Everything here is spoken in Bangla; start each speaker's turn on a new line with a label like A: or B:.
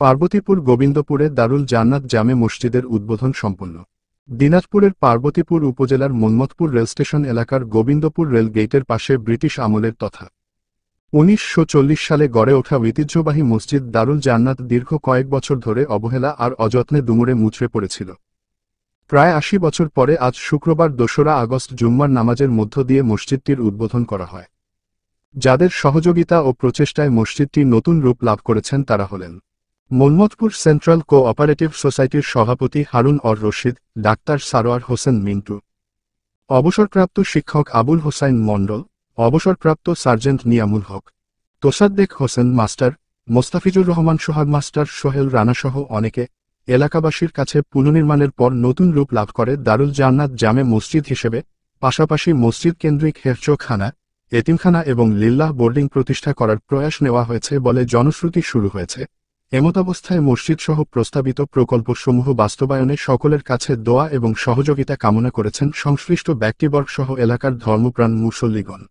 A: পার্বতীপুর গোবিন্দপুরে দারুল জান্নাত জামে মসজিদের উদ্বোধন সম্পন্ন। দিনাজপুরের পার্বতীপুর উপজেলার মন্মথপুর রেলস্টেশন এলাকার গোবিন্দপুর রেল গেটের পাশে ব্রিটিশ আমলের তথা ১৯৪০ সালে গড়ে ওঠা ঐতিহ্যবাহী মসজিদ দারুল জান্নাত দীর্ঘ কয়েক বছর ধরে অবহেলা আর অযত্নে দুমড়ে মুচড়ে পড়েছিল। প্রায় ৮০ বছর পরে আজ শুক্রবার ২রা আগস্ট জুম্মার নামাজের মধ্য দিয়ে মসজিদটির উদ্বোধন করা হয়। যাদের সহযোগিতা ও প্রচেষ্টায় মসজিদটি নতুন রূপ লাভ করেছেন তারা হলেন মন্মথপুর সেন্ট্রাল কোঅপারেটিভ সোসাইটির সভাপতি হারুন অর রশিদ, ডাক্তার সারোয়ার হোসেন মিন্টু, অবসরপ্রাপ্ত শিক্ষক আবুল হোসাইন মণ্ডল, অবসরপ্রাপ্ত সার্জেন্ট নিয়ামুল হক, তোসাদ্দেক হোসেন মাস্টার, মোস্তাফিজুর রহমান সোহাগ মাস্টার, সোহেল রানাসহ অনেকে। এলাকাবাসীর কাছে পুনর্নির্মাণের পর নতুন রূপ লাভ করে দারুল জান্নাত জামে মসজিদ হিসেবে, পাশাপাশি মসজিদ কেন্দ্রিক হেফজখানা, এতিমখানা এবং লিল্লাহ বোর্ডিং প্রতিষ্ঠা করার প্রয়াস নেওয়া হয়েছে বলে জনশ্রুতি শুরু হয়েছে। এমতাবস্থায় মসজিদসহ প্রস্তাবিত প্রকল্পসমূহ বাস্তবায়নে সকলের কাছে দোয়া এবং সহযোগিতা কামনা করেছেন সংশ্লিষ্ট ব্যক্তিবর্গসহ এলাকার ধর্মপ্রাণ মুসল্লিগণ।